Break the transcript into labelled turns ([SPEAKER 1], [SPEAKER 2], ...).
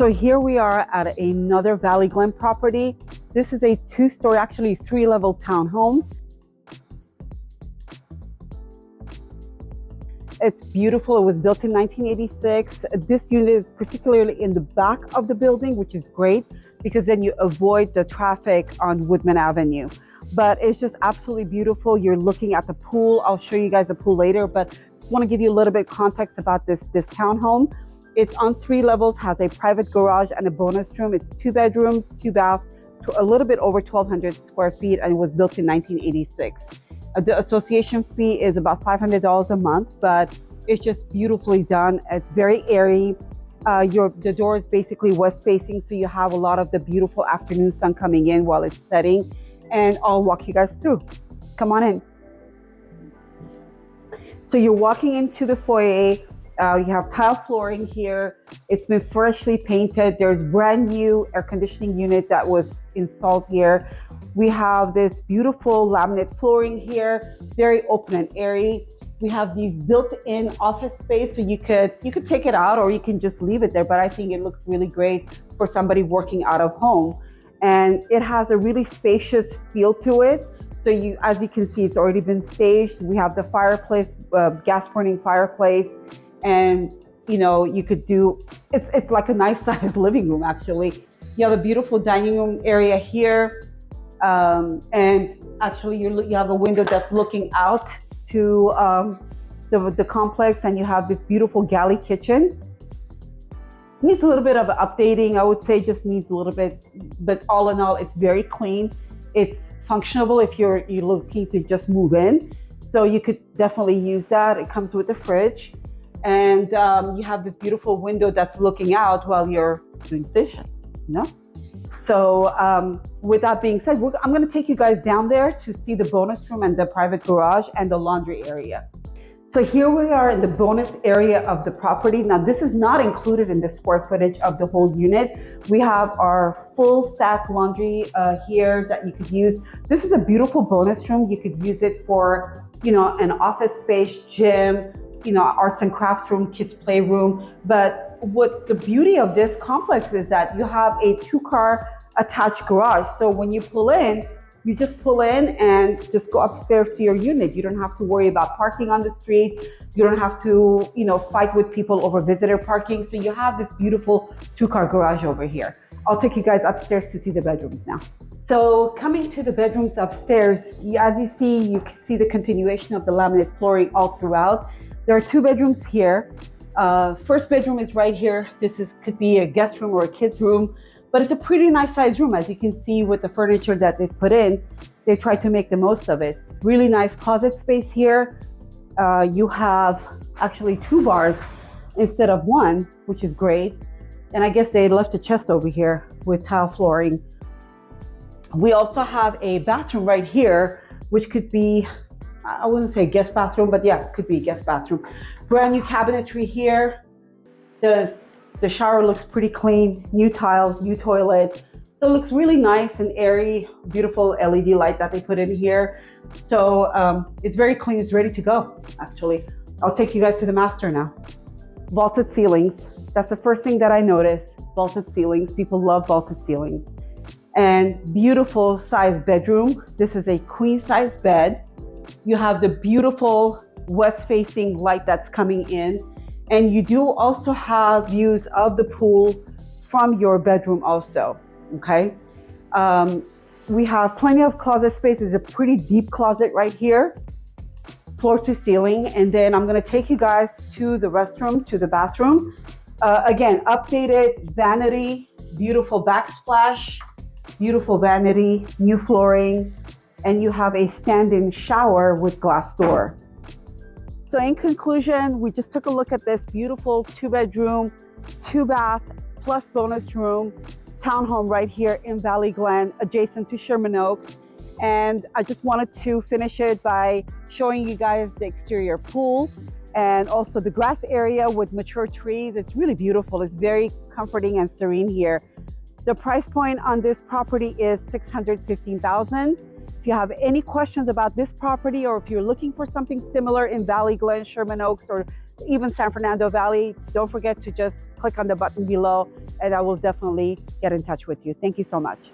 [SPEAKER 1] So here we are at another Valley Glen property. This is a two-story, actually three-level townhome. It's beautiful. It was built in 1986. This unit is particularly in the back of the building, which is great because then you avoid the traffic on Woodman Avenue. But it's just absolutely beautiful. You're looking at the pool. I'll show you guys the pool later, but I want to give you a little bit of context about this townhome. It's on 3 levels, has a private garage and a bonus room. It's 2 bedrooms, 2 baths, a little bit over 1,200 square feet, and it was built in 1986. The association fee is about $500 a month, but it's just beautifully done. It's very airy. The door is basically west facing, so you have a lot of the beautiful afternoon sun coming in while it's setting. And I'll walk you guys through. Come on in. So you're walking into the foyer. You have tile flooring here. It's been freshly painted. There's brand new air conditioning unit that was installed here. We have this beautiful laminate flooring here, very open and airy. We have these built-in office space, so you could take it out or you can just leave it there, but I think it looks really great for somebody working out of home. And it has a really spacious feel to it. So as you can see, it's already been staged. We have the fireplace, gas burning fireplace. And you could do, it's like a nice sized living room actually. You have a beautiful dining room area here. And actually you have a window that's looking out to the complex, and you have this beautiful galley kitchen. Needs a little bit of updating, I would say, just needs a little bit, but all in all, it's very clean. It's functional if you're looking to just move in. So you could definitely use that. It comes with a fridge. And you have this beautiful window that's looking out while you're doing dishes, So with that being said, I'm going to take you guys down there to see the bonus room and the private garage and the laundry area. So here we are in the bonus area of the property. Now this is not included in the square footage of the whole unit. We have our full stack laundry here that you could use. This is a beautiful bonus room. You could use it for, an office space, gym, arts and crafts room, kids playroom. But what the beauty of this complex is that you have a 2-car attached garage. So when you pull in, you just pull in and just go upstairs to your unit. You don't have to worry about parking on the street. You don't have to, fight with people over visitor parking. So you have this beautiful 2-car garage over here. I'll take you guys upstairs to see the bedrooms now. So coming to the bedrooms upstairs, as you can see the continuation of the laminate flooring all throughout. There are 2 bedrooms here. First bedroom is right here. Could be a guest room or a kid's room, but it's a pretty nice sized room. As you can see with the furniture that they've put in, they try to make the most of it. Really nice closet space here. You have actually 2 bars instead of 1, which is great. And I guess they left a chest over here with tile flooring. We also have a bathroom right here, which could be, I wouldn't say guest bathroom, but yeah, it could be a guest bathroom. Brand new cabinetry here. The shower looks pretty clean, new tiles, new toilet. So it looks really nice and airy, beautiful LED light that they put in here. So it's very clean, it's ready to go, actually. I'll take you guys to the master now. Vaulted ceilings, that's the first thing that I noticed. Vaulted ceilings, people love vaulted ceilings. And beautiful size bedroom. This is a queen size bed. You have the beautiful west-facing light that's coming in. And you do also have views of the pool from your bedroom also, okay? We have plenty of closet space. It's a pretty deep closet right here, floor to ceiling. And then I'm gonna take you guys to the restroom, to the bathroom. Again, updated vanity, beautiful backsplash, beautiful vanity, new flooring, and you have a stand-in shower with glass door. So in conclusion, we just took a look at this beautiful 2-bedroom, 2-bath, plus bonus room townhome right here in Valley Glen, adjacent to Sherman Oaks. And I just wanted to finish it by showing you guys the exterior pool and also the grass area with mature trees. It's really beautiful. It's very comforting and serene here. The price point on this property is $615,000. If you have any questions about this property, or if you're looking for something similar in Valley Glen, Sherman Oaks, or even San Fernando Valley, don't forget to just click on the button below and I will definitely get in touch with you. Thank you so much.